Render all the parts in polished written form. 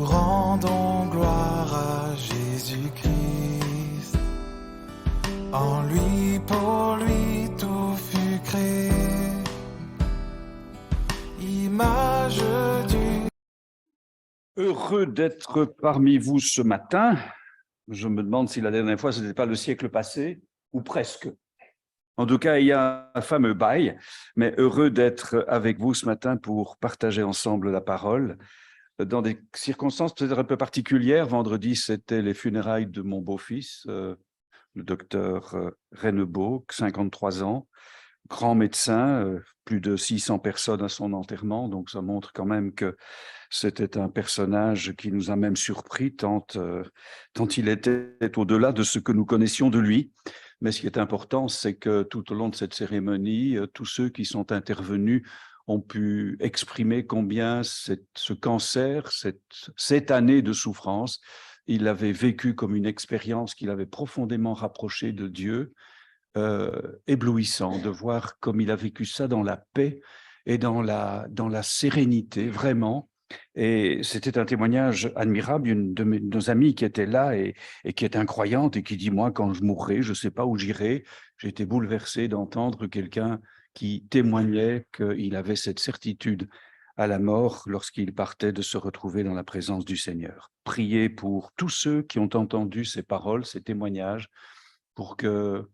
rendons gloire à Jésus-Christ. En lui, pour lui, tout fut créé. Image du... Heureux d'être parmi vous ce matin. Je me demande si la dernière fois, ce n'était pas le siècle passé, ou presque. En tout cas, il y a un fameux bail, mais heureux d'être avec vous ce matin pour partager ensemble la parole. Dans des circonstances peut-être un peu particulières, vendredi, c'était les funérailles de mon beau-fils, le docteur Rennebeau, 53 ans, grand médecin, plus de 600 personnes à son enterrement, donc ça montre quand même que c'était un personnage qui nous a même surpris tant il était au-delà de ce que nous connaissions de lui. Mais ce qui est important, c'est que tout au long de cette cérémonie, tous ceux qui sont intervenus ont pu exprimer combien ce cancer, cette année de souffrance, il avait vécu comme une expérience qu'il avait profondément rapprochée de Dieu, éblouissant de voir comme il a vécu ça dans la paix et dans la sérénité, vraiment. Et c'était un témoignage admirable. Une de nos amies qui était là et qui est incroyante et qui dit, moi, quand je mourrai, je ne sais pas où j'irai. J'ai été bouleversé d'entendre quelqu'un qui témoignait qu'il avait cette certitude à la mort lorsqu'il partait de se retrouver dans la présence du Seigneur. Priez pour tous ceux qui ont entendu ces paroles, ces témoignages, pour que,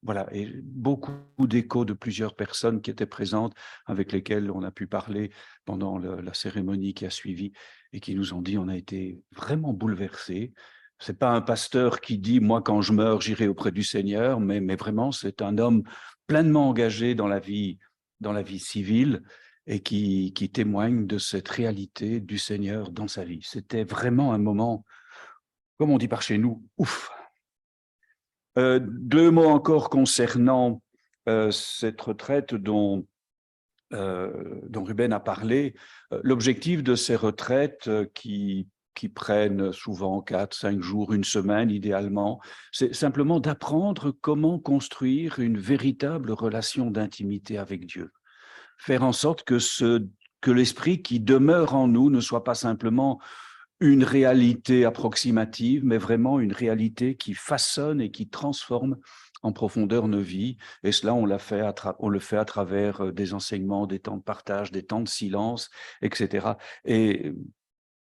voilà, et beaucoup d'échos de plusieurs personnes qui étaient présentes, avec lesquelles on a pu parler pendant la cérémonie qui a suivi, et qui nous ont dit, on a été vraiment bouleversés. C'est pas un pasteur qui dit, moi, quand je meurs, j'irai auprès du Seigneur, mais vraiment, c'est un homme pleinement engagé dans la vie civile, et qui témoigne de cette réalité du Seigneur dans sa vie. C'était vraiment un moment, comme on dit par chez nous, ouf. Deux mots encore concernant cette retraite dont Ruben a parlé. L'objectif de ces retraites qui prennent souvent 4, 5 jours, une semaine idéalement, c'est simplement d'apprendre comment construire une véritable relation d'intimité avec Dieu. Faire en sorte que l'esprit qui demeure en nous ne soit pas simplement une réalité approximative, mais vraiment une réalité qui façonne et qui transforme en profondeur nos vies. Et cela, on le fait à travers des enseignements, des temps de partage, des temps de silence, etc. Et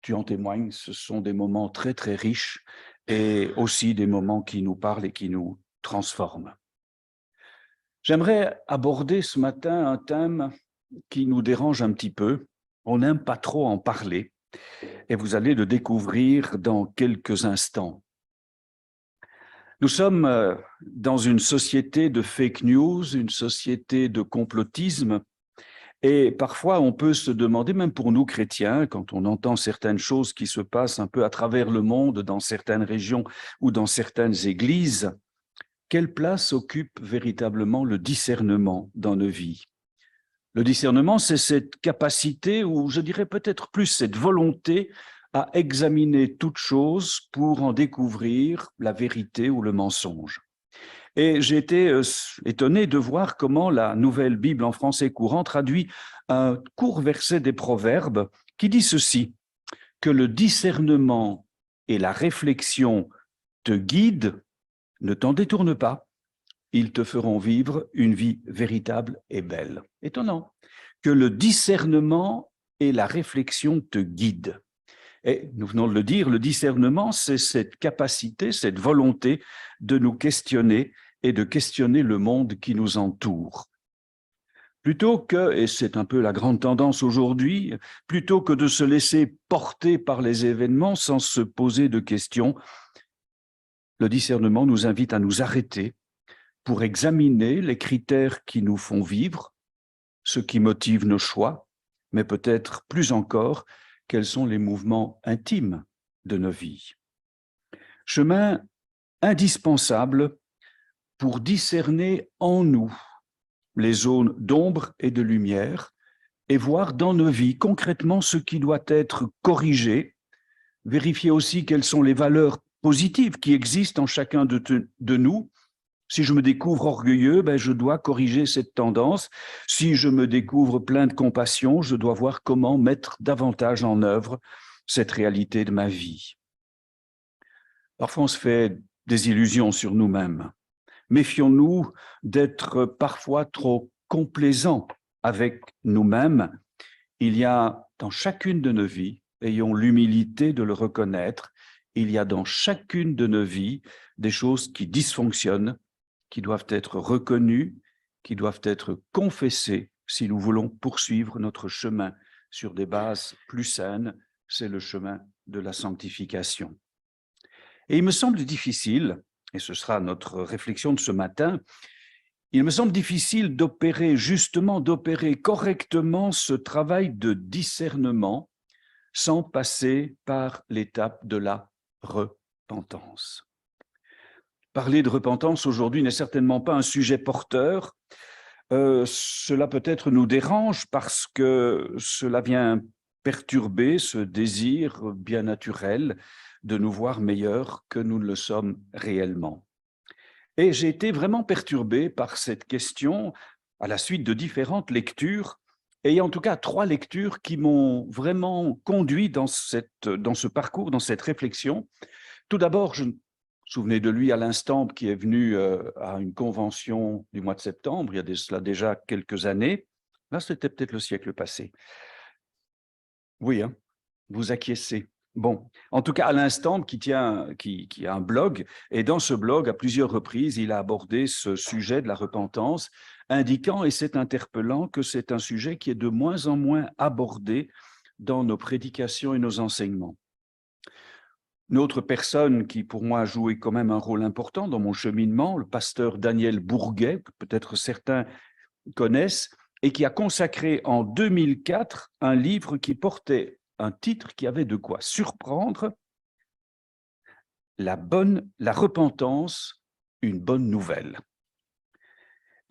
tu en témoignes, ce sont des moments très, très riches et aussi des moments qui nous parlent et qui nous transforment. J'aimerais aborder ce matin un thème qui nous dérange un petit peu. On n'aime pas trop en parler. Et vous allez le découvrir dans quelques instants. Nous sommes dans une société de fake news, une société de complotisme, et parfois on peut se demander, même pour nous chrétiens, quand on entend certaines choses qui se passent un peu à travers le monde, dans certaines régions ou dans certaines églises, quelle place occupe véritablement le discernement dans nos vies? Le discernement, c'est cette capacité, ou je dirais peut-être plus cette volonté à examiner toute chose pour en découvrir la vérité ou le mensonge. Et j'ai été étonné de voir comment la Nouvelle Bible en français courant traduit un court verset des Proverbes qui dit ceci, que le discernement et la réflexion te guident, ne t'en détourne pas, ils te feront vivre une vie véritable et belle. Étonnant. Que le discernement et la réflexion te guident. Et nous venons de le dire, le discernement, c'est cette capacité, cette volonté de nous questionner et de questionner le monde qui nous entoure. Plutôt que, et c'est un peu la grande tendance aujourd'hui, plutôt que de se laisser porter par les événements sans se poser de questions, le discernement nous invite à nous arrêter pour examiner les critères qui nous font vivre, ce qui motive nos choix, mais peut-être plus encore, quels sont les mouvements intimes de nos vies. Chemin indispensable pour discerner en nous les zones d'ombre et de lumière et voir dans nos vies concrètement ce qui doit être corrigé, vérifier aussi quelles sont les valeurs positives qui existent en chacun de nous. Si je me découvre orgueilleux, je dois corriger cette tendance. Si je me découvre plein de compassion, je dois voir comment mettre davantage en œuvre cette réalité de ma vie. Parfois, on se fait des illusions sur nous-mêmes. Méfions-nous d'être parfois trop complaisants avec nous-mêmes. Il y a dans chacune de nos vies, ayons l'humilité de le reconnaître, il y a dans chacune de nos vies des choses qui dysfonctionnent, qui doivent être reconnues, qui doivent être confessées si nous voulons poursuivre notre chemin sur des bases plus saines. C'est le chemin de la sanctification. Et il me semble difficile, et ce sera notre réflexion de ce matin, il me semble difficile d'opérer correctement ce travail de discernement sans passer par l'étape de la repentance. Parler de repentance aujourd'hui n'est certainement pas un sujet porteur. Cela peut-être nous dérange parce que cela vient perturber ce désir bien naturel de nous voir meilleurs que nous ne le sommes réellement. Et j'ai été vraiment perturbé par cette question à la suite de différentes lectures, et il y a en tout cas 3 lectures qui m'ont vraiment conduit dans ce parcours, dans cette réflexion. Tout d'abord, je me souvenez de lui à l'instant qui est venu à une convention du mois de septembre, il y a cela déjà quelques années. Là, c'était peut-être le siècle passé. Oui, hein, vous acquiescez. Bon, en tout cas, à l'instant, qui a un blog, et dans ce blog, à plusieurs reprises, il a abordé ce sujet de la repentance, indiquant, et c'est interpellant, que c'est un sujet qui est de moins en moins abordé dans nos prédications et nos enseignements. Une autre personne qui, pour moi, a joué quand même un rôle important dans mon cheminement, le pasteur Daniel Bourguet, que peut-être certains connaissent, et qui a consacré en 2004 un livre qui portait un titre qui avait de quoi surprendre, la repentance, une bonne nouvelle.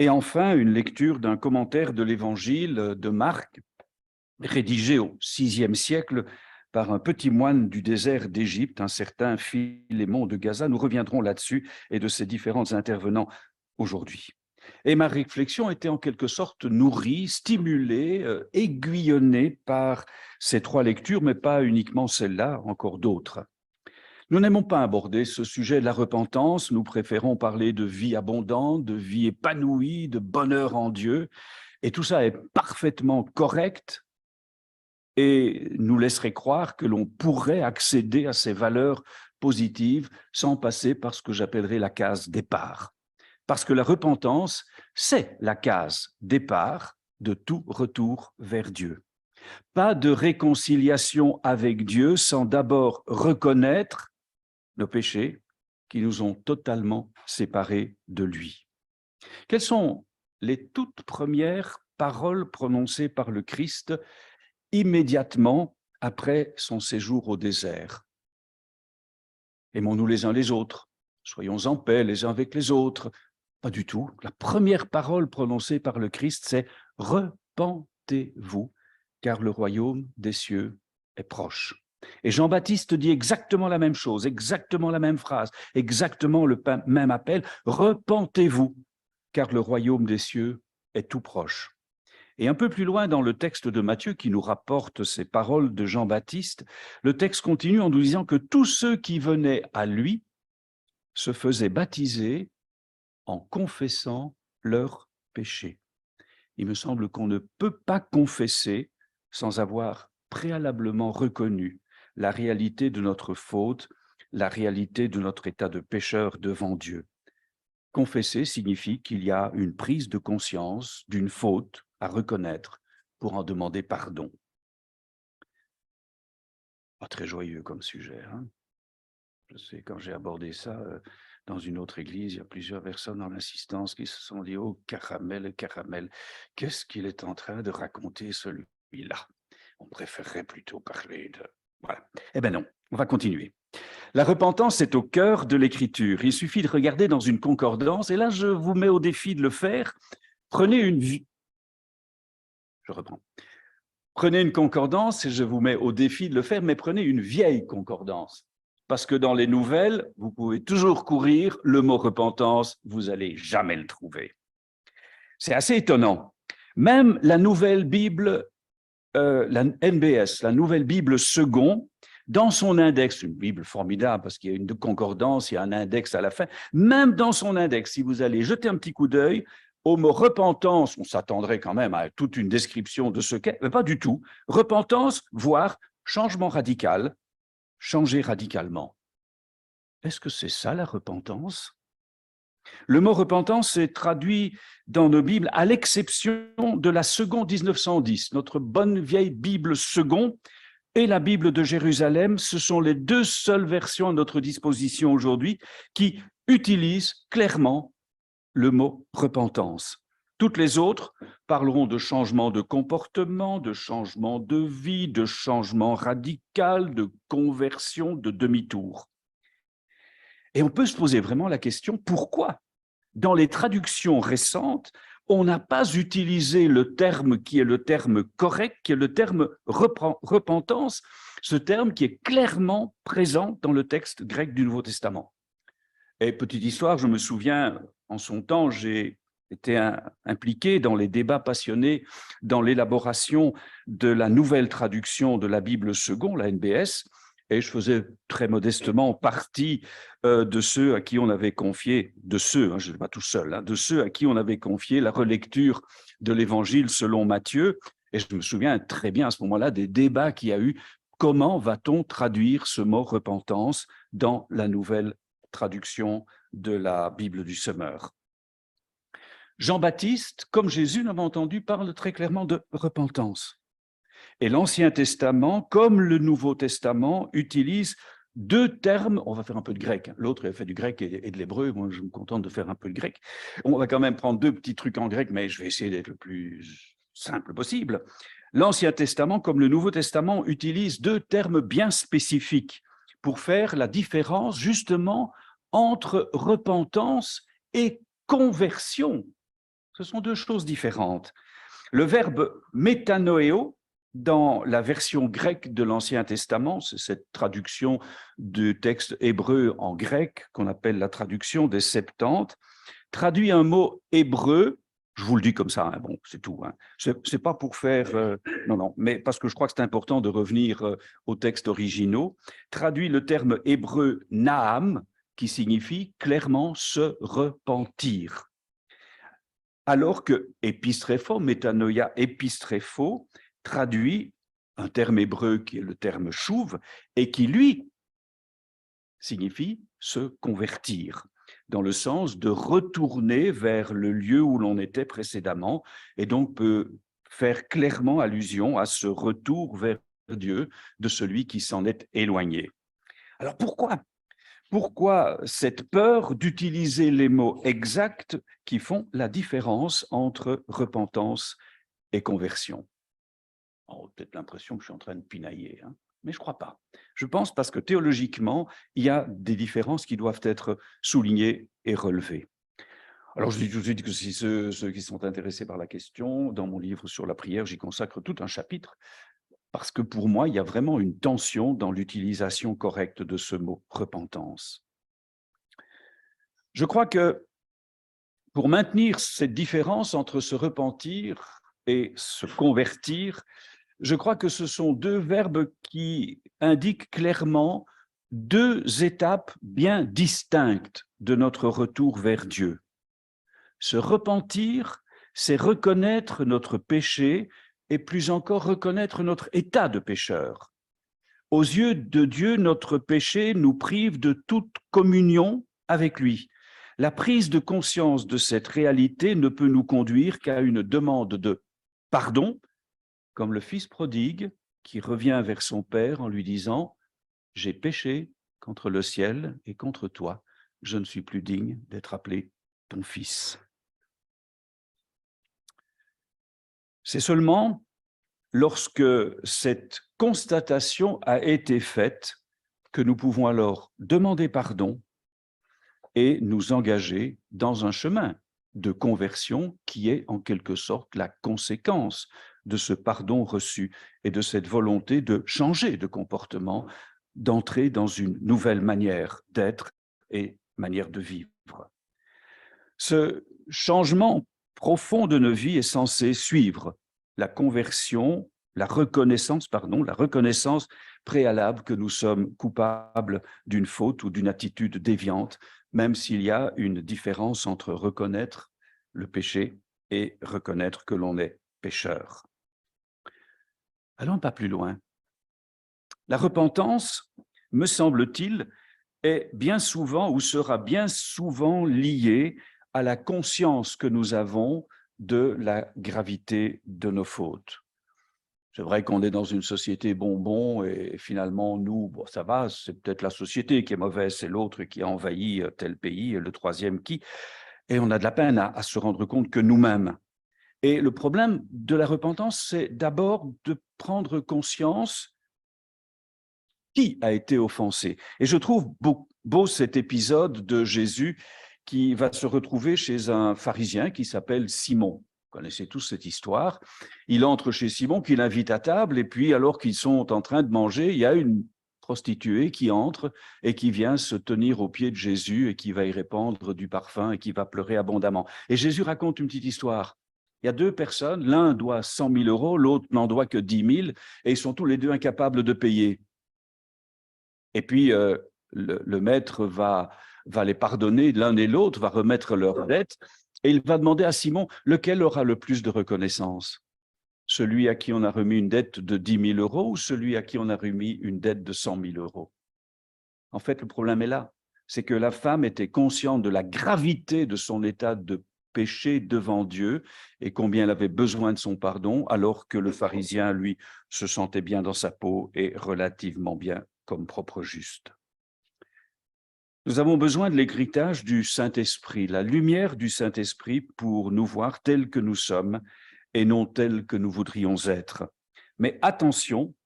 Et enfin, une lecture d'un commentaire de l'évangile de Marc, rédigé au VIe siècle par un petit moine du désert d'Égypte, un certain Philémon de Gaza. Nous reviendrons là-dessus et de ces différents intervenants aujourd'hui. Et ma réflexion était en quelque sorte nourrie, stimulée, aiguillonnée par ces 3 lectures, mais pas uniquement celle-là, encore d'autres. Nous n'aimons pas aborder ce sujet de la repentance, nous préférons parler de vie abondante, de vie épanouie, de bonheur en Dieu, et tout ça est parfaitement correct et nous laisserait croire que l'on pourrait accéder à ces valeurs positives sans passer par ce que j'appellerais la case départ. Parce que la repentance, c'est la case départ de tout retour vers Dieu. Pas de réconciliation avec Dieu sans d'abord reconnaître nos péchés qui nous ont totalement séparés de lui. Quelles sont les toutes premières paroles prononcées par le Christ immédiatement après son séjour au désert? Aimons-nous les uns les autres, soyons en paix les uns avec les autres. Pas du tout. La première parole prononcée par le Christ, c'est « Repentez-vous, car le royaume des cieux est proche ». Et Jean-Baptiste dit exactement la même chose, exactement la même phrase, exactement le même appel « Repentez-vous, car le royaume des cieux est tout proche ». Et un peu plus loin dans le texte de Matthieu qui nous rapporte ces paroles de Jean-Baptiste, le texte continue en nous disant que tous ceux qui venaient à lui se faisaient baptiser en confessant leurs péchés. Il me semble qu'on ne peut pas confesser sans avoir préalablement reconnu la réalité de notre faute, la réalité de notre état de pécheur devant Dieu. Confesser signifie qu'il y a une prise de conscience d'une faute à reconnaître pour en demander pardon. Pas très joyeux comme sujet, hein? Je sais, quand j'ai abordé ça dans une autre église, il y a plusieurs personnes en assistance qui se sont dit « Oh, caramel, caramel, qu'est-ce qu'il est en train de raconter celui-là » On préférerait plutôt parler de... Voilà. Eh bien non, on va continuer. La repentance est au cœur de l'Écriture. Il suffit de regarder dans une concordance, et là, je vous mets au défi de le faire. Prenez une... Je reprends. Prenez une concordance, et je vous mets au défi de le faire, mais prenez une vieille concordance. Parce que dans les nouvelles, vous pouvez toujours courir, le mot repentance, vous n'allez jamais le trouver. C'est assez étonnant. Même la nouvelle Bible, la NBS, la nouvelle Bible second, Dans son index, une Bible formidable parce qu'il y a une concordance, il y a un index à la fin, même dans son index, si vous allez jeter un petit coup d'œil, au mot repentance, on s'attendrait quand même à toute une description de ce qu'est, mais pas du tout. Repentance, voire changement radical, changer radicalement. Est-ce que c'est ça la repentance? Le mot repentance est traduit dans nos Bibles, à l'exception de la seconde 1910, notre bonne vieille Bible second et la Bible de Jérusalem. Ce sont les deux seules versions à notre disposition aujourd'hui qui utilisent clairement le mot repentance. Toutes les autres parleront de changement de comportement, de changement de vie, de changement radical, de conversion, de demi-tour. Et on peut se poser vraiment la question, pourquoi, dans les traductions récentes, on n'a pas utilisé le terme qui est le terme correct, qui est le terme repentance, ce terme qui est clairement présent dans le texte grec du Nouveau Testament. Et petite histoire, je me souviens, en son temps, j'ai été impliqué dans les débats passionnés dans l'élaboration de la nouvelle traduction de la Bible seconde, la NBS, et je faisais très modestement partie de ceux à qui on avait confié, je ne suis pas tout seul, de ceux à qui on avait confié la relecture de l'Évangile selon Matthieu. Et je me souviens très bien à ce moment-là des débats qu'il y a eu. Comment va-t-on traduire ce mot repentance dans la nouvelle traduction de la Bible du Semeur? Jean-Baptiste, comme Jésus, l'avait entendu, parle très clairement de repentance. Et l'Ancien Testament, comme le Nouveau Testament, utilise deux termes. On va faire un peu de grec. L'autre a fait du grec et de l'hébreu. Moi, je me contente de faire un peu de grec. On va quand même prendre deux petits trucs en grec, mais je vais essayer d'être le plus simple possible. L'Ancien Testament, comme le Nouveau Testament, utilise deux termes bien spécifiques pour faire la différence, justement, entre repentance et conversion. Ce sont deux choses différentes. Le verbe métanoéo, dans la version grecque de l'Ancien Testament, c'est cette traduction du texte hébreu en grec qu'on appelle la traduction des Septante, traduit un mot hébreu, je vous le dis comme ça, bon, c'est tout, c'est pas pour faire, non, mais parce que je crois que c'est important de revenir aux textes originaux, traduit le terme hébreu naam, qui signifie clairement se repentir. Alors que épistrépho, métanoïa épistrépho, traduit un terme hébreu qui est le terme chouv et qui, lui, signifie se convertir, dans le sens de retourner vers le lieu où l'on était précédemment, et donc peut faire clairement allusion à ce retour vers Dieu de celui qui s'en est éloigné. Alors pourquoi cette peur d'utiliser les mots exacts qui font la différence entre repentance et conversion? On a peut-être l'impression que je suis en train de pinailler, mais je ne crois pas. Je pense parce que théologiquement, il y a des différences qui doivent être soulignées et relevées. Alors, je dis tout de suite que si ceux qui sont intéressés par la question, dans mon livre sur la prière, j'y consacre tout un chapitre, parce que pour moi, il y a vraiment une tension dans l'utilisation correcte de ce mot « repentance ». Je crois que pour maintenir cette différence entre se repentir et se convertir, je crois que ce sont deux verbes qui indiquent clairement deux étapes bien distinctes de notre retour vers Dieu. Se repentir, c'est reconnaître notre péché et plus encore reconnaître notre état de pécheur. Aux yeux de Dieu, notre péché nous prive de toute communion avec lui. La prise de conscience de cette réalité ne peut nous conduire qu'à une demande de pardon, comme le fils prodigue qui revient vers son père en lui disant « J'ai péché contre le ciel et contre toi, je ne suis plus digne d'être appelé ton fils. » C'est seulement lorsque cette constatation a été faite que nous pouvons alors demander pardon et nous engager dans un chemin de conversion qui est en quelque sorte la conséquence de ce pardon reçu et de cette volonté de changer de comportement, d'entrer dans une nouvelle manière d'être et manière de vivre. Ce changement profond de nos vies est censé suivre la conversion, la reconnaissance préalable que nous sommes coupables d'une faute ou d'une attitude déviante, même s'il y a une différence entre reconnaître le péché et reconnaître que l'on est pécheur. Allons pas plus loin. La repentance, me semble-t-il, est bien souvent ou sera bien souvent liée à la conscience que nous avons de la gravité de nos fautes. C'est vrai qu'on est dans une société bonbon et finalement, nous, bon, ça va, c'est peut-être la société qui est mauvaise, c'est l'autre qui a envahi tel pays, et le troisième qui, et on a de la peine à se rendre compte que nous-mêmes. Et le problème de la repentance, c'est d'abord de prendre conscience qui a été offensé. Et je trouve beau cet épisode de Jésus qui va se retrouver chez un pharisien qui s'appelle Simon. Vous connaissez tous cette histoire. Il entre chez Simon, qui l'invite à table, et puis alors qu'ils sont en train de manger, il y a une prostituée qui entre et qui vient se tenir aux pieds de Jésus et qui va y répandre du parfum et qui va pleurer abondamment. Et Jésus raconte une petite histoire. Il y a deux personnes, l'un doit 100 000 euros, l'autre n'en doit que 10 000, et ils sont tous les deux incapables de payer. Et puis, le maître va les pardonner, l'un et l'autre, va remettre leurs dettes, et il va demander à Simon, lequel aura le plus de reconnaissance? Celui à qui on a remis une dette de 10 000 euros ou celui à qui on a remis une dette de 100 000 euros? En fait, le problème est là, c'est que la femme était consciente de la gravité de son état de péché devant Dieu et combien elle avait besoin de son pardon, alors que le pharisien, lui, se sentait bien dans sa peau et relativement bien comme propre juste. Nous avons besoin de l'héritage du Saint-Esprit, la lumière du Saint-Esprit pour nous voir tels que nous sommes et non tels que nous voudrions être. Mais attention,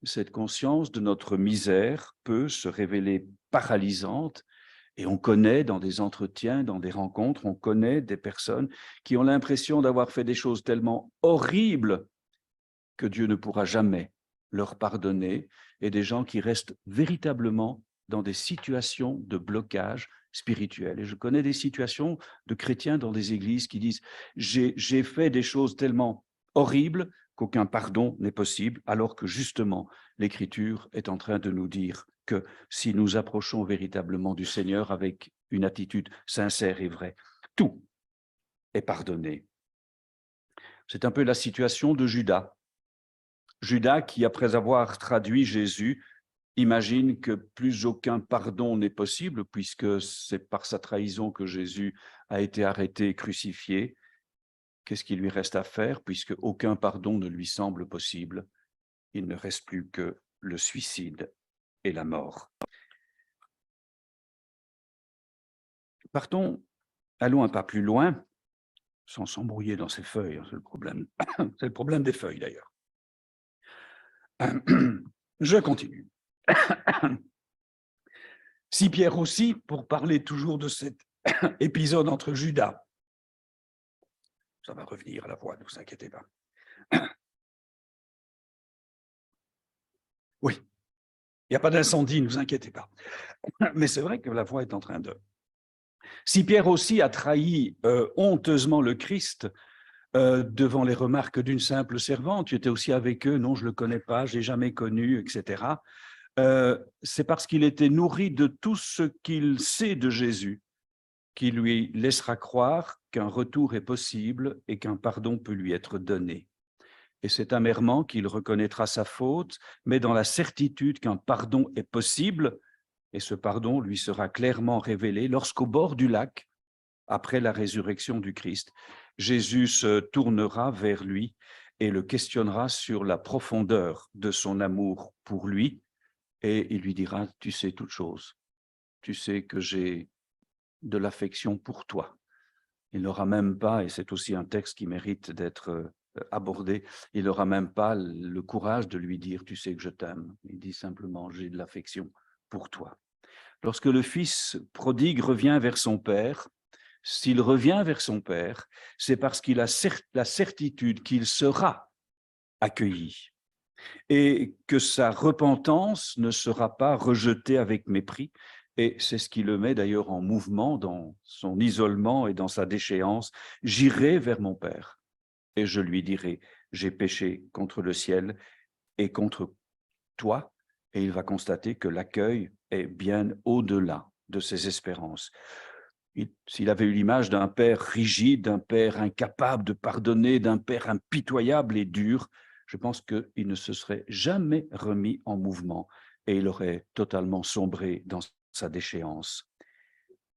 cette conscience de notre misère peut se révéler paralysante et on connaît dans des entretiens, dans des rencontres, on connaît des personnes qui ont l'impression d'avoir fait des choses tellement horribles que Dieu ne pourra jamais leur pardonner, et des gens qui restent véritablement dans des situations de blocage spirituel. Et je connais des situations de chrétiens dans des églises qui disent « j'ai fait des choses tellement horribles qu'aucun pardon n'est possible », alors que justement l'Écriture est en train de nous dire que si nous approchons véritablement du Seigneur avec une attitude sincère et vraie, tout est pardonné. C'est un peu la situation de Judas. Judas qui, après avoir traduit Jésus, imagine que plus aucun pardon n'est possible, puisque c'est par sa trahison que Jésus a été arrêté et crucifié. Qu'est-ce qu'il lui reste à faire, puisque aucun pardon ne lui semble possible? Il ne reste plus que le suicide et la mort. Allons un pas plus loin, sans s'embrouiller dans ces feuilles, c'est le problème. C'est le problème des feuilles d'ailleurs. Je continue. Si Pierre aussi, pour parler toujours de cet épisode entre Judas, ça va revenir à la voix, ne vous inquiétez pas. Oui, il n'y a pas d'incendie, ne vous inquiétez pas. Mais c'est vrai que la voix est en train de... Si Pierre aussi a trahi honteusement le Christ devant les remarques d'une simple servante, tu étais aussi avec eux, non, je ne le connais pas, je ne l'ai jamais connu, etc. C'est parce qu'il était nourri de tout ce qu'il sait de Jésus qui lui laissera croire qu'un retour est possible et qu'un pardon peut lui être donné. Et c'est amèrement qu'il reconnaîtra sa faute, mais dans la certitude qu'un pardon est possible, et ce pardon lui sera clairement révélé lorsqu'au bord du lac, après la résurrection du Christ, Jésus se tournera vers lui et le questionnera sur la profondeur de son amour pour lui, et il lui dira, tu sais toutes choses, tu sais que j'ai de l'affection pour toi. Il n'aura même pas, et c'est aussi un texte qui mérite d'être abordé, il n'aura même pas le courage de lui dire, tu sais que je t'aime. Il dit simplement, j'ai de l'affection pour toi. Lorsque le fils prodigue revient vers son père, s'il revient vers son père, c'est parce qu'il a la certitude qu'il sera accueilli et que sa repentance ne sera pas rejetée avec mépris. Et c'est ce qui le met d'ailleurs en mouvement dans son isolement et dans sa déchéance. J'irai vers mon Père et je lui dirai, j'ai péché contre le ciel et contre toi, et il va constater que l'accueil est bien au-delà de ses espérances. S'il avait eu l'image d'un père rigide, d'un père incapable de pardonner, d'un père impitoyable et dur, je pense qu'il ne se serait jamais remis en mouvement et il aurait totalement sombré dans sa déchéance.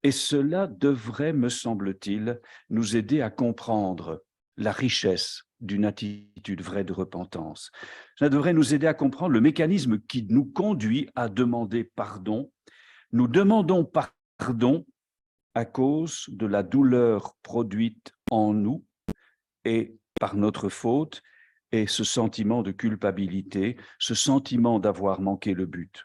Et cela devrait, me semble-t-il, nous aider à comprendre la richesse d'une attitude vraie de repentance. Cela devrait nous aider à comprendre le mécanisme qui nous conduit à demander pardon. Nous demandons pardon à cause de la douleur produite en nous et par notre faute et ce sentiment de culpabilité, ce sentiment d'avoir manqué le but.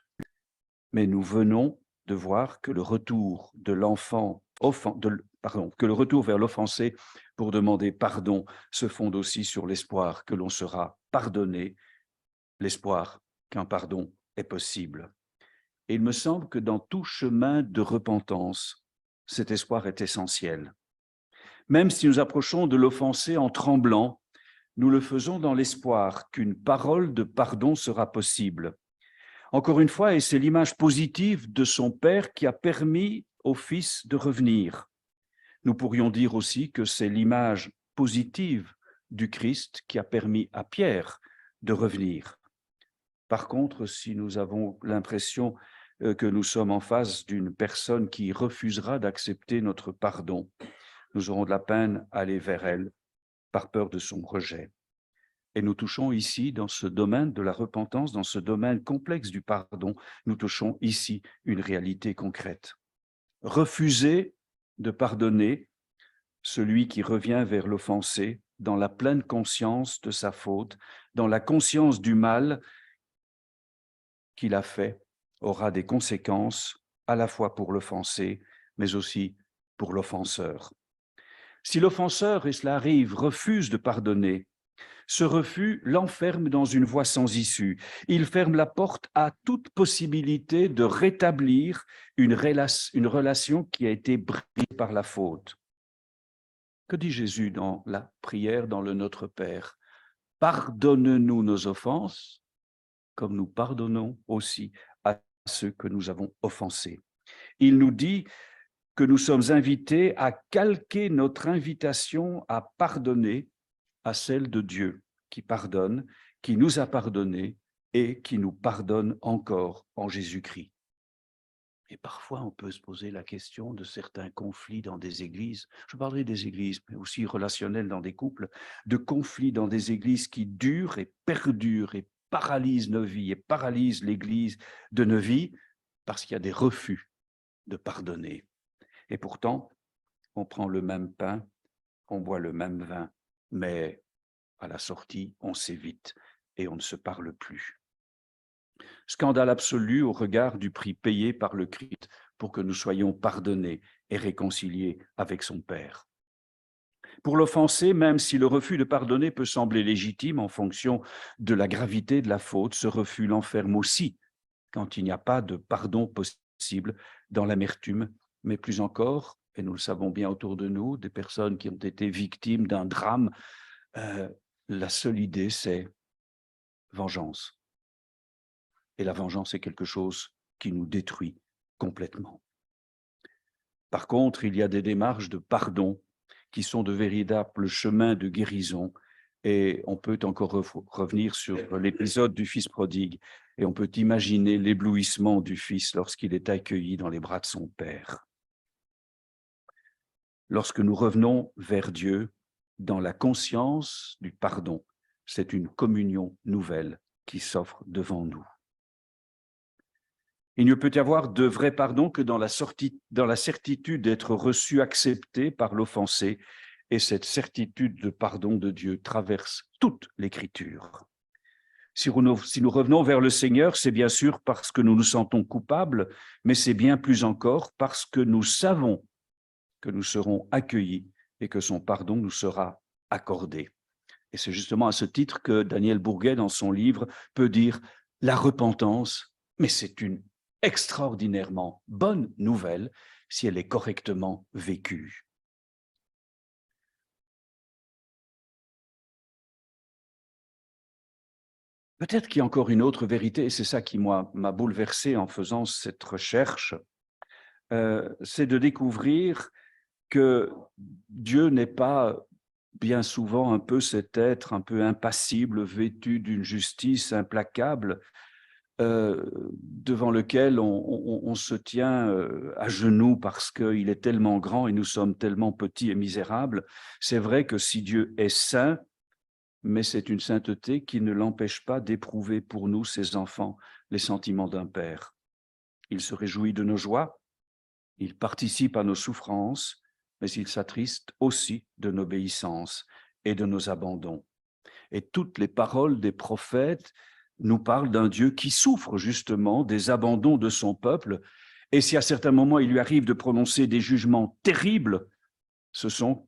Mais nous venons de voir que le retour de l'enfant, que le retour vers l'offensé pour demander pardon se fonde aussi sur l'espoir que l'on sera pardonné, l'espoir qu'un pardon est possible. Et il me semble que dans tout chemin de repentance, cet espoir est essentiel. Même si nous approchons de l'offensé en tremblant, nous le faisons dans l'espoir qu'une parole de pardon sera possible. Encore une fois, et c'est l'image positive de son Père qui a permis au Fils de revenir. Nous pourrions dire aussi que c'est l'image positive du Christ qui a permis à Pierre de revenir. Par contre, si nous avons l'impression que nous sommes en face d'une personne qui refusera d'accepter notre pardon, nous aurons de la peine à aller vers elle par peur de son rejet. Et nous touchons ici, dans ce domaine de la repentance, dans ce domaine complexe du pardon, nous touchons ici une réalité concrète. Refuser de pardonner celui qui revient vers l'offensé dans la pleine conscience de sa faute, dans la conscience du mal qu'il a fait, aura des conséquences à la fois pour l'offensé, mais aussi pour l'offenseur. Si l'offenseur, et cela arrive, refuse de pardonner, ce refus l'enferme dans une voie sans issue. Il ferme la porte à toute possibilité de rétablir une relation qui a été brisée par la faute. Que dit Jésus dans la prière, dans le Notre Père? Pardonne-nous nos offenses, comme nous pardonnons aussi à ceux que nous avons offensés. Il nous dit que nous sommes invités à calquer notre invitation à pardonner à celle de Dieu, qui pardonne, qui nous a pardonné et qui nous pardonne encore en Jésus-Christ. Et parfois, on peut se poser la question de certains conflits dans des églises. Je parlerai des églises, mais aussi relationnels dans des couples, de conflits dans des églises qui durent et perdurent et paralysent nos vies et paralysent l'église de nos vies parce qu'il y a des refus de pardonner. Et pourtant, on prend le même pain, on boit le même vin, mais à la sortie, on s'évite et on ne se parle plus. Scandale absolu au regard du prix payé par le Christ pour que nous soyons pardonnés et réconciliés avec son Père. Pour l'offensé, même si le refus de pardonner peut sembler légitime en fonction de la gravité de la faute, ce refus l'enferme aussi quand il n'y a pas de pardon possible dans l'amertume, mais plus encore, et nous le savons bien autour de nous, des personnes qui ont été victimes d'un drame, la seule idée, c'est vengeance. Et la vengeance est quelque chose qui nous détruit complètement. Par contre, il y a des démarches de pardon qui sont de véritables chemins de guérison. Et on peut encore revenir sur l'épisode du fils prodigue. Et on peut imaginer l'éblouissement du fils lorsqu'il est accueilli dans les bras de son père. Lorsque nous revenons vers Dieu, dans la conscience du pardon, c'est une communion nouvelle qui s'offre devant nous. Il ne peut y avoir de vrai pardon que dans la certitude d'être reçu, accepté par l'offensé, et cette certitude de pardon de Dieu traverse toute l'Écriture. Si nous revenons vers le Seigneur, c'est bien sûr parce que nous nous sentons coupables, mais c'est bien plus encore parce que nous savons que nous serons accueillis et que son pardon nous sera accordé. Et c'est justement à ce titre que Daniel Bourguet, dans son livre, peut dire « La repentance, mais c'est une extraordinairement bonne nouvelle si elle est correctement vécue. » Peut-être qu'il y a encore une autre vérité, et c'est ça qui m'a bouleversé en faisant cette recherche, c'est de découvrir que Dieu n'est pas bien souvent un peu cet être un peu impassible, vêtu d'une justice implacable, devant lequel on se tient à genoux parce qu'il est tellement grand et nous sommes tellement petits et misérables. C'est vrai que si Dieu est saint, mais c'est une sainteté qui ne l'empêche pas d'éprouver pour nous, ses enfants, les sentiments d'un père. Il se réjouit de nos joies, il participe à nos souffrances, mais il s'attriste aussi de nos obéissances et de nos abandons. Et toutes les paroles des prophètes nous parlent d'un Dieu qui souffre justement des abandons de son peuple. Et si à certains moments il lui arrive de prononcer des jugements terribles, ce sont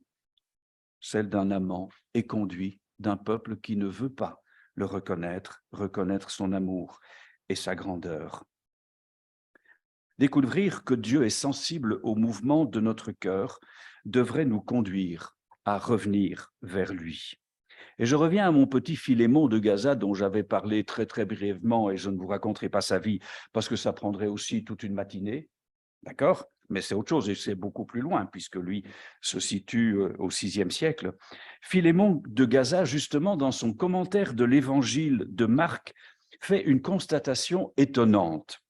celles d'un amant éconduit d'un peuple qui ne veut pas le reconnaître son amour et sa grandeur. Découvrir que Dieu est sensible au mouvement de notre cœur devrait nous conduire à revenir vers lui. Et je reviens à mon petit Philémon de Gaza dont j'avais parlé très très brièvement et je ne vous raconterai pas sa vie parce que ça prendrait aussi toute une matinée, d'accord? Mais c'est autre chose et c'est beaucoup plus loin puisque lui se situe au VIe siècle. Philémon de Gaza, justement, dans son commentaire de l'évangile de Marc, fait une constatation étonnante.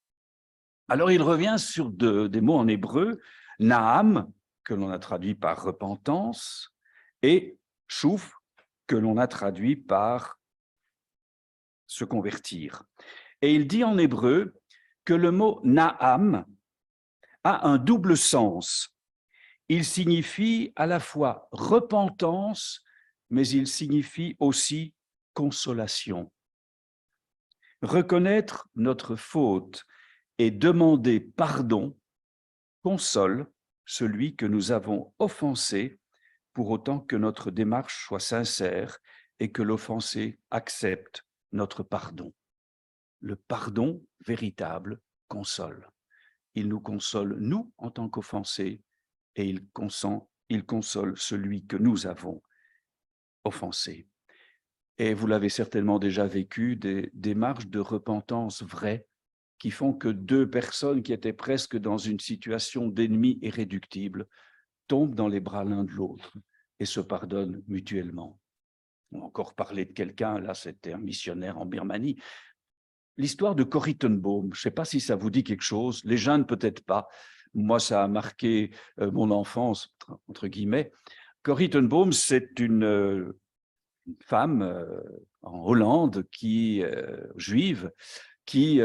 Alors il revient sur des mots en hébreu, Naam, que l'on a traduit par repentance, et Chouf, que l'on a traduit par se convertir. Et il dit en hébreu que le mot Naam a un double sens. Il signifie à la fois repentance, mais il signifie aussi consolation. Reconnaître notre faute et demander pardon console celui que nous avons offensé, pour autant que notre démarche soit sincère et que l'offensé accepte notre pardon. Le pardon véritable console. Il nous console, nous, en tant qu'offensés, et il console celui que nous avons offensé. Et vous l'avez certainement déjà vécu, des démarches de repentance vraies qui font que deux personnes qui étaient presque dans une situation d'ennemi irréductible tombent dans les bras l'un de l'autre et se pardonnent mutuellement. On a encore parlé de quelqu'un, là c'était un missionnaire en Birmanie. L'histoire de Corrie ten Boom, je ne sais pas si ça vous dit quelque chose, les jeunes peut-être pas. Moi, ça a marqué mon enfance, entre guillemets. Corrie ten Boom, c'est une femme en Hollande juive qui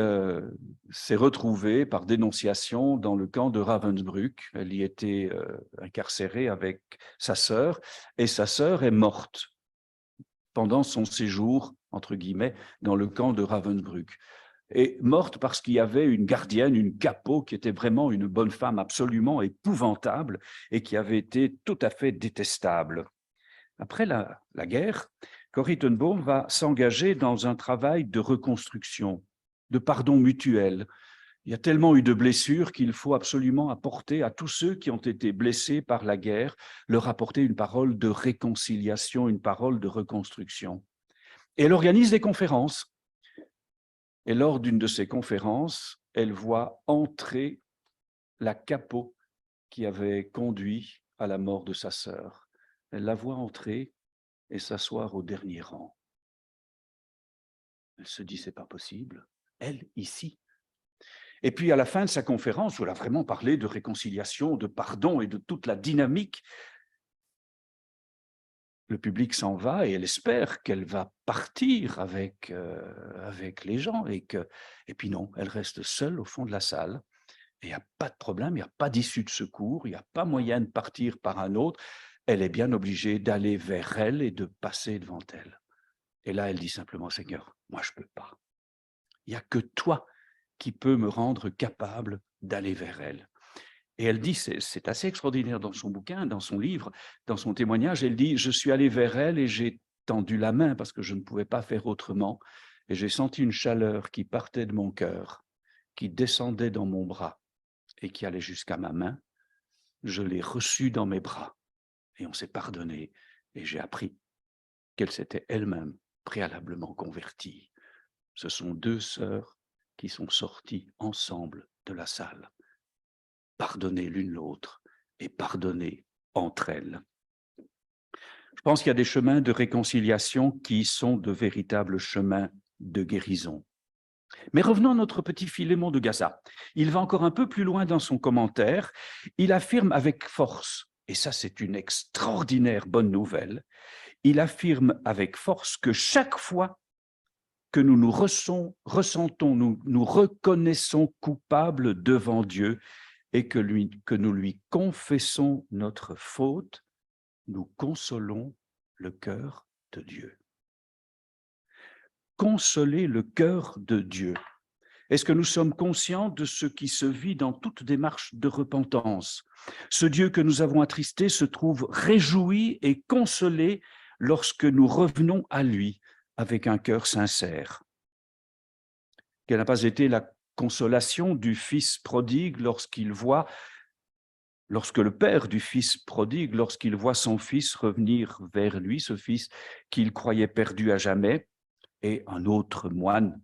s'est retrouvée par dénonciation dans le camp de Ravensbrück. Elle y était incarcérée avec sa sœur, et sa sœur est morte pendant son séjour, entre guillemets, dans le camp de Ravensbrück. Et morte parce qu'il y avait une gardienne, une capot, qui était vraiment une bonne femme absolument épouvantable et qui avait été tout à fait détestable. Après la guerre, Corrie ten Boom va s'engager dans un travail de reconstruction, de pardon mutuel. Il y a tellement eu de blessures qu'il faut absolument apporter à tous ceux qui ont été blessés par la guerre, leur apporter une parole de réconciliation, une parole de reconstruction. Et elle organise des conférences. Et lors d'une de ces conférences, elle voit entrer la capot qui avait conduit à la mort de sa sœur. Elle la voit entrer et s'asseoir au dernier rang. Elle se dit, c'est pas possible, elle, ici. Et puis, à la fin de sa conférence, où elle a vraiment parlé de réconciliation, de pardon et de toute la dynamique, le public s'en va et elle espère qu'elle va partir avec les gens. Et puis non, elle reste seule au fond de la salle. Et il n'y a pas de problème, il n'y a pas d'issue de secours, il n'y a pas moyen de partir par un autre. Elle est bien obligée d'aller vers elle et de passer devant elle. Et là, elle dit simplement, Seigneur, moi je ne peux pas. Il n'y a que toi qui peux me rendre capable d'aller vers elle. Et elle dit, c'est assez extraordinaire dans son bouquin, dans son livre, dans son témoignage, elle dit, je suis allée vers elle et j'ai tendu la main parce que je ne pouvais pas faire autrement. Et j'ai senti une chaleur qui partait de mon cœur, qui descendait dans mon bras et qui allait jusqu'à ma main. Je l'ai reçue dans mes bras et on s'est pardonné. Et j'ai appris qu'elle s'était elle-même préalablement convertie. Ce sont deux sœurs qui sont sorties ensemble de la salle. Pardonner l'une l'autre et pardonner entre elles. Je pense qu'il y a des chemins de réconciliation qui sont de véritables chemins de guérison. Mais revenons à notre petit Philémon de Gaza. Il va encore un peu plus loin dans son commentaire. Il affirme avec force, et ça c'est une extraordinaire bonne nouvelle, il affirme avec force que chaque fois que nous nous ressentons, nous reconnaissons coupables devant Dieu et que nous lui confessons notre faute, nous consolons le cœur de Dieu. Consoler le cœur de Dieu. Est-ce que nous sommes conscients de ce qui se vit dans toute démarche de repentance? Ce Dieu que nous avons attristé se trouve réjoui et consolé lorsque nous revenons à lui avec un cœur sincère. Quelle n'a pas été la consolation du fils prodigue lorsque le père du fils prodigue, lorsqu'il voit son fils revenir vers lui, ce fils qu'il croyait perdu à jamais, et un autre moine,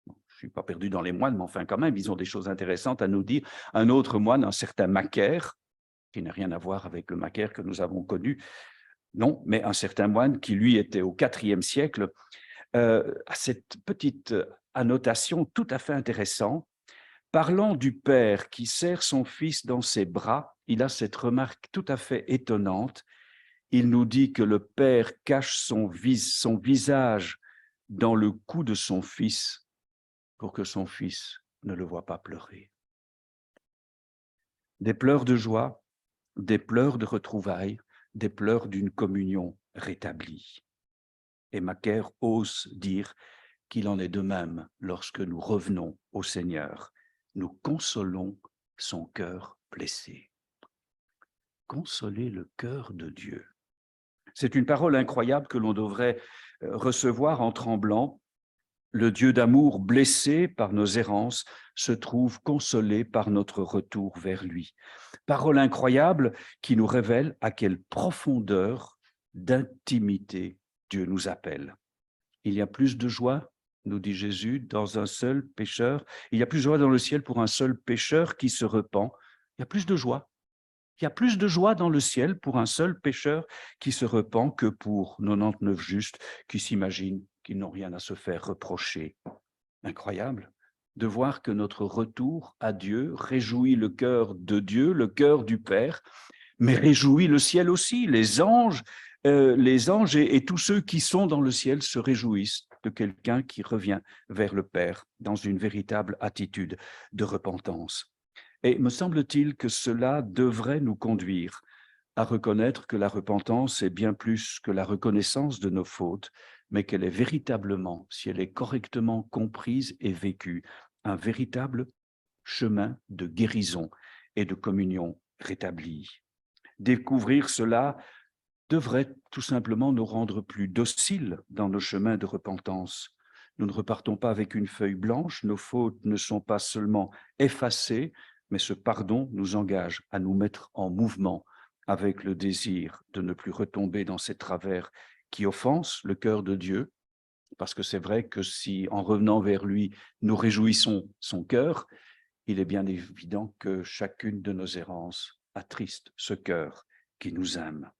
je ne suis pas perdu dans les moines, mais enfin quand même, ils ont des choses intéressantes à nous dire, un autre moine, un certain Macaire, qui n'a rien à voir avec le Macaire que nous avons connu, non, mais un certain moine qui, lui, était au IVe siècle, a cette petite annotation tout à fait intéressante. Parlant du père qui serre son fils dans ses bras, il a cette remarque tout à fait étonnante. Il nous dit que le père cache son visage dans le cou de son fils pour que son fils ne le voie pas pleurer. Des pleurs de joie, des pleurs de retrouvailles, des pleurs d'une communion rétablie. Et Macaire ose dire qu'il en est de même lorsque nous revenons au Seigneur. Nous consolons son cœur blessé. Consoler le cœur de Dieu. C'est une parole incroyable que l'on devrait recevoir en tremblant. Le Dieu d'amour blessé par nos errances se trouve consolé par notre retour vers lui. Parole incroyable qui nous révèle à quelle profondeur d'intimité Dieu nous appelle. Il y a plus de joie, nous dit Jésus, dans un seul pécheur. Il y a plus de joie dans le ciel pour un seul pécheur qui se repent. Il y a plus de joie. Il y a plus de joie dans le ciel pour un seul pécheur qui se repent que pour 99 justes qui s'imaginent qu'ils n'ont rien à se faire reprocher. Incroyable de voir que notre retour à Dieu réjouit le cœur de Dieu, le cœur du Père, mais réjouit le ciel aussi. Les anges et tous ceux qui sont dans le ciel se réjouissent de quelqu'un qui revient vers le Père dans une véritable attitude de repentance. Et me semble-t-il que cela devrait nous conduire à reconnaître que la repentance est bien plus que la reconnaissance de nos fautes, mais qu'elle est véritablement, si elle est correctement comprise et vécue, un véritable chemin de guérison et de communion rétablie. Découvrir cela devrait tout simplement nous rendre plus dociles dans nos chemins de repentance. Nous ne repartons pas avec une feuille blanche, nos fautes ne sont pas seulement effacées, mais ce pardon nous engage à nous mettre en mouvement avec le désir de ne plus retomber dans ces travers qui offensent le cœur de Dieu, parce que c'est vrai que si, en revenant vers lui, nous réjouissons son cœur, il est bien évident que chacune de nos errances attriste ce cœur qui nous aime.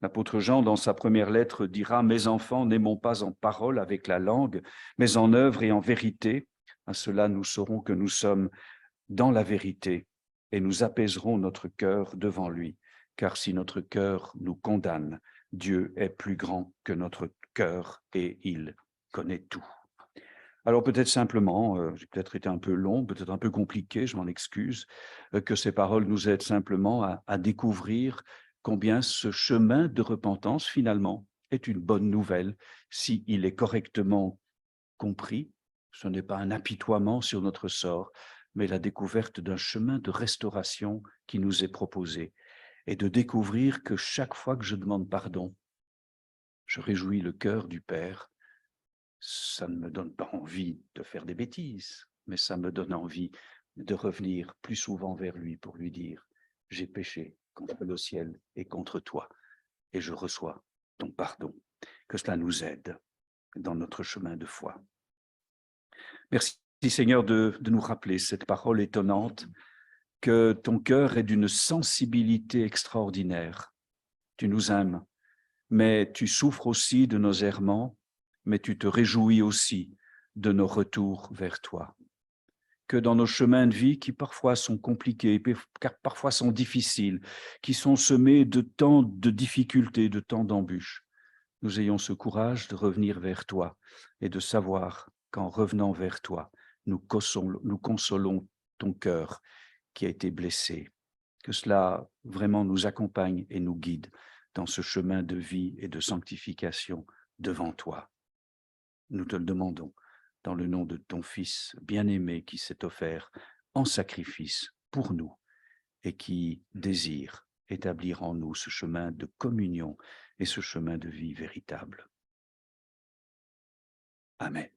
L'apôtre Jean, dans sa première lettre, dira « Mes enfants, n'aimons pas en parole avec la langue, mais en œuvre et en vérité. À cela, nous saurons que nous sommes dans la vérité et nous apaiserons notre cœur devant lui. Car si notre cœur nous condamne, Dieu est plus grand que notre cœur et il connaît tout. » Alors peut-être simplement, j'ai peut-être été un peu long, peut-être un peu compliqué, je m'en excuse, que ces paroles nous aident simplement à découvrir combien ce chemin de repentance, finalement, est une bonne nouvelle s'il est correctement compris. Ce n'est pas un apitoiement sur notre sort, mais la découverte d'un chemin de restauration qui nous est proposé, et de découvrir que chaque fois que je demande pardon, je réjouis le cœur du Père. Ça ne me donne pas envie de faire des bêtises, mais ça me donne envie de revenir plus souvent vers lui pour lui dire « J'ai péché contre le ciel et contre toi, et je reçois ton pardon. » Que cela nous aide dans notre chemin de foi. Merci Seigneur de nous rappeler cette parole étonnante, que ton cœur est d'une sensibilité extraordinaire. Tu nous aimes, mais tu souffres aussi de nos errements, mais tu te réjouis aussi de nos retours vers toi. Que dans nos chemins de vie qui parfois sont compliqués, car parfois sont difficiles, qui sont semés de tant de difficultés, de tant d'embûches, nous ayons ce courage de revenir vers toi et de savoir qu'en revenant vers toi, nous consolons ton cœur qui a été blessé. Que cela vraiment nous accompagne et nous guide dans ce chemin de vie et de sanctification devant toi. Nous te le demandons dans le nom de ton Fils bien-aimé qui s'est offert en sacrifice pour nous et qui désire établir en nous ce chemin de communion et ce chemin de vie véritable. Amen.